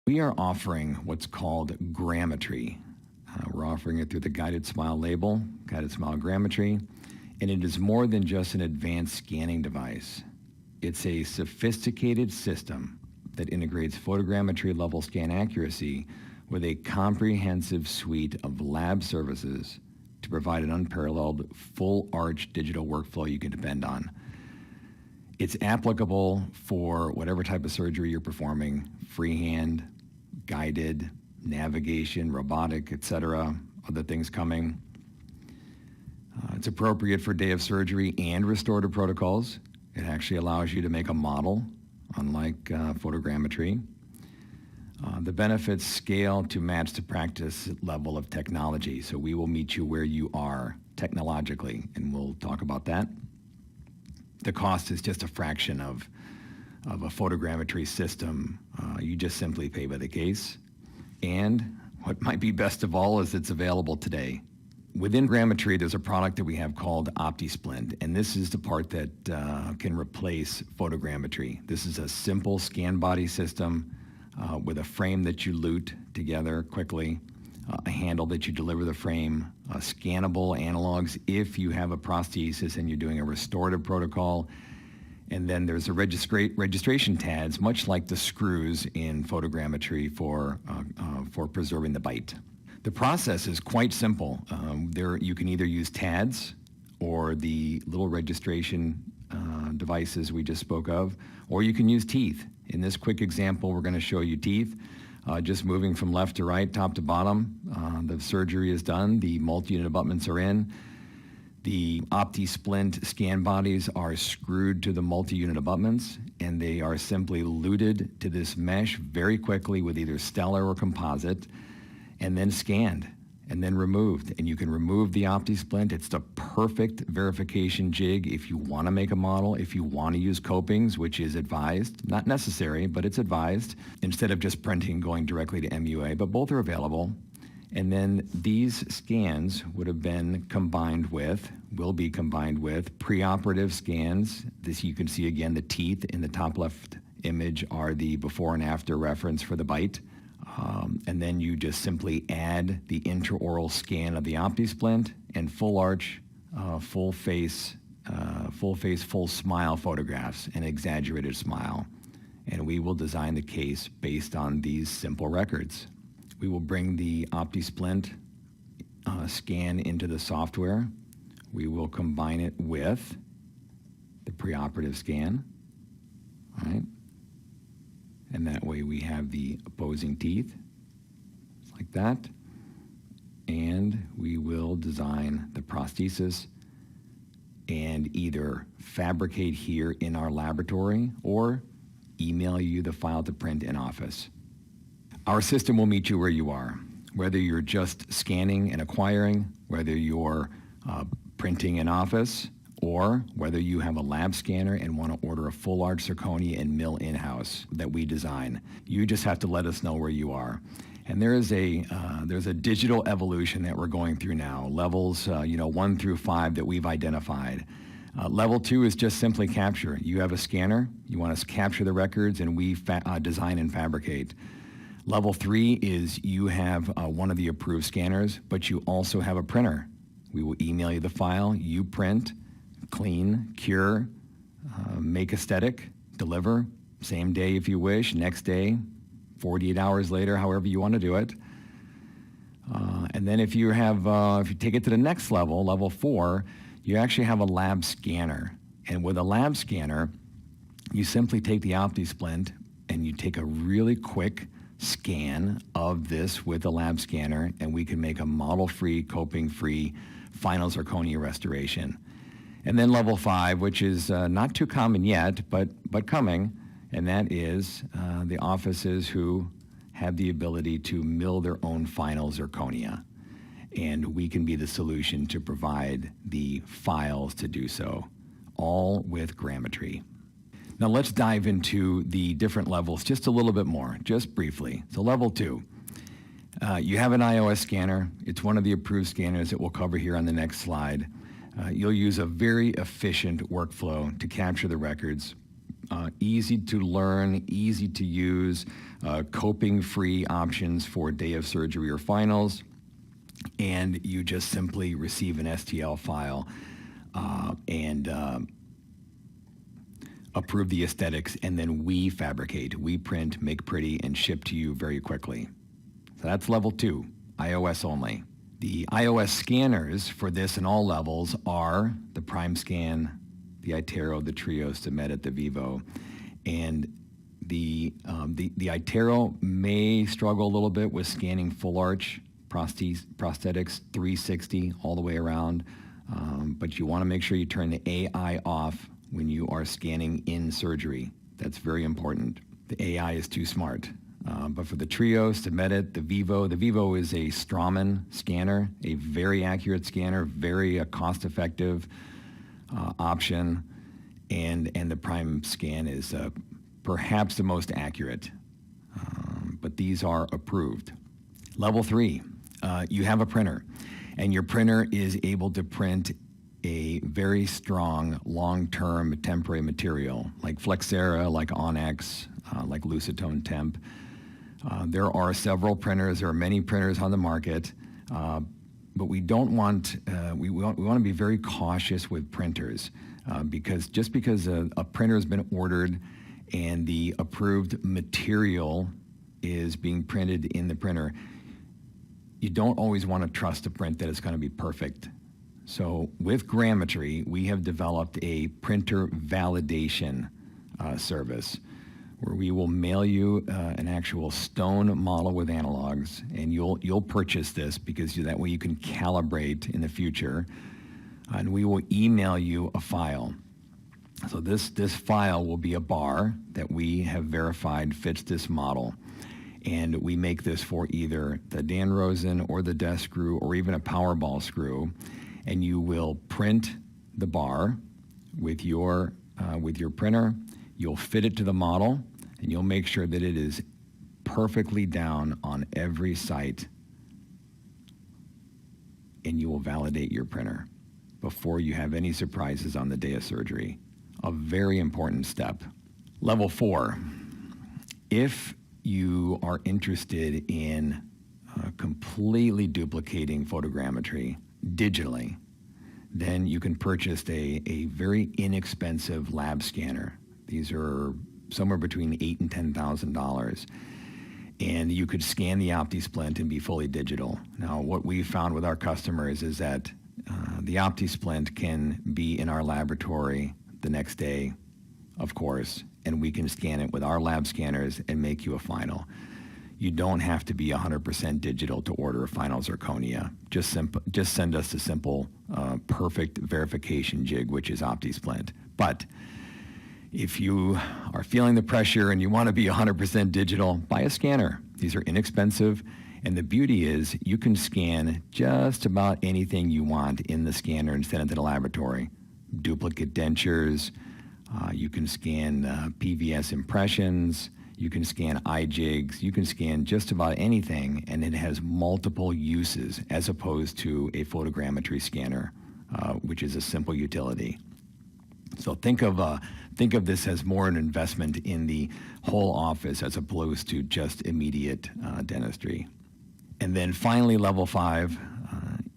We are offering what's called Grammetry. We're offering it through the Guided Smile label, Guided Smile Grammetry, and it is more than just an advanced scanning device. It's a sophisticated system that integrates photogrammetry level scan accuracy with a comprehensive suite of lab services to provide an unparalleled full arch digital workflow you can depend on. It's applicable for whatever type of surgery you're performing, freehand, guided, navigation, robotic, etc., other things coming. It's appropriate for day of surgery and restorative protocols. It actually allows you to make a model, unlike photogrammetry. The benefits scale to match the practice level of technology, so we will meet you where you are technologically, and we'll talk about that. The cost is just a fraction of a photogrammetry system. You just simply pay by the case. And what might be best of all is it's available today. Within Grammetry, there's a product that we have called OptiSplint, and this is the part that can replace photogrammetry. This is a simple scan body system with a frame that you lute together quickly, a handle that you deliver the frame, scannable analogs if you have a prosthesis and you're doing a restorative protocol, and then there's a registration tabs, much like the screws in photogrammetry for preserving the bite. The process is quite simple. You can either use TADs or the little registration devices we just spoke of, or you can use teeth. In this quick example, we're going to show you teeth. Just moving from left to right, top to bottom. The surgery is done. The multi-unit abutments are in. The OptiSplint scan bodies are screwed to the multi-unit abutments, and they are simply luted to this mesh very quickly with either stellar or composite, and then scanned, and then removed. And you can remove the OptiSplint. It's the perfect verification jig if you want to make a model, if you want to use copings, which is advised, not necessary, but it's advised, instead of just printing going directly to MUA, but both are available. And then these scans will be combined with preoperative scans. This you can see again, the teeth in the top left image are the before and after reference for the bite. And then you just simply add the intraoral scan of the OptiSplint and full arch, full face, full smile photographs, an exaggerated smile. And we will design the case based on these simple records. We will bring the OptiSplint scan into the software. We will combine it with the preoperative scan, all right? And that way we have the opposing teeth, like that. And we will design the prosthesis and either fabricate here in our laboratory or email you the file to print in office. Our system will meet you where you are, whether you're just scanning and acquiring, whether you're printing in office, or whether you have a lab scanner and want to order a full arch zirconia and mill in-house that we design. You just have to let us know where you are. And there's a digital evolution that we're going through now, levels 1 through 5 that we've identified. Level 2 is just simply capture. You have a scanner, you want us to capture the records, and we design and fabricate. Level 3 is you have one of the approved scanners, but you also have a printer. We will email you the file, you print, clean, cure, make aesthetic, deliver, same day if you wish, next day, 48 hours later, however you want to do it. And then if you take it to the next level, level 4, you actually have a lab scanner. And with a lab scanner, you simply take the OptiSplint and you take a really quick scan of this with a lab scanner, and we can make a model-free, coping-free final zirconia restoration. And then level 5, which is not too common yet, but coming, and that is the offices who have the ability to mill their own final zirconia. And we can be the solution to provide the files to do so, all with Grammetry. Now let's dive into the different levels just a little bit more, just briefly. So level 2, you have an iOS scanner. It's one of the approved scanners that we'll cover here on the next slide. You'll use a very efficient workflow to capture the records. Easy to learn, easy to use, coping-free options for day of surgery or finals, and you just simply receive an STL file and approve the aesthetics, and then we fabricate, we print, make pretty, and ship to you very quickly. So that's level 2, iOS only. The iOS scanners for this and all levels are the Prime Scan, the Itero, the Trios, the Medit, the Vivo, and the Itero may struggle a little bit with scanning full arch prosthetics 360 all the way around, but you want to make sure you turn the AI off when you are scanning in surgery. That's very important. The AI is too smart. But for the Trios, the Medit, the Vivo is a Straumann scanner, a very accurate scanner, very cost-effective option, and the Prime Scan is perhaps the most accurate. But these are approved. Level 3, you have a printer, and your printer is able to print a very strong, long-term temporary material like Flexera, like Onyx, like Lucitone Temp. There are several printers. There are many printers on the market, but we don't want. We want to be very cautious with printers because just because a printer has been ordered and the approved material is being printed in the printer, you don't always want to trust the print that it's going to be perfect. So with Grammetry, we have developed a printer validation service where we will mail you an actual stone model with analogs, and you'll purchase this because that way you can calibrate in the future, and we will email you a file. So this file will be a bar that we have verified fits this model, and we make this for either the Dan Rosen or the desk screw or even a Powerball screw, and you will print the bar with your printer. You'll fit it to the model, and you'll make sure that it is perfectly down on every site, and you will validate your printer before you have any surprises on the day of surgery. A very important step. Level 4, if you are interested in completely duplicating photogrammetry digitally, then you can purchase a very inexpensive lab scanner. These are somewhere between $8,000 and $10,000. And you could scan the OptiSplint and be fully digital. Now, what we've found with our customers is that the OptiSplint can be in our laboratory the next day, of course, and we can scan it with our lab scanners and make you a final. You don't have to be 100% digital to order a final zirconia. Just send us a simple, perfect verification jig, which is OptiSplint. But if you are feeling the pressure and you want to be 100% digital, buy a scanner. These are inexpensive, and the beauty is you can scan just about anything you want in the scanner and send it to the laboratory. Duplicate dentures, you can scan PVS impressions, you can scan iJigs, you can scan just about anything, and it has multiple uses as opposed to a photogrammetry scanner, which is a simple utility. So think of this as more an investment in the whole office as opposed to just immediate dentistry. And then finally, level 5,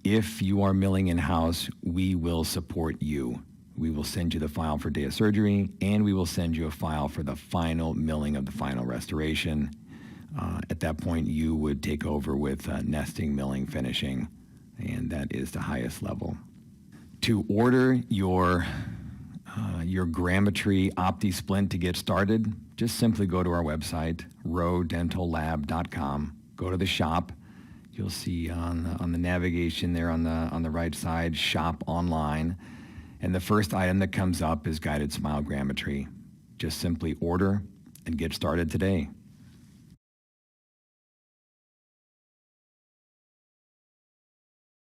if you are milling in-house, we will support you. We will send you the file for day of surgery, and we will send you a file for the final milling of the final restoration. At that point, you would take over with nesting, milling, finishing, and that is the highest level. To order your Grammetry OptiSplint to get started, just simply go to our website, rowdentallab.com. Go to the shop. You'll see on the navigation there on the right side, shop online. And the first item that comes up is Guided Smile Grammetry. Just simply order and get started today.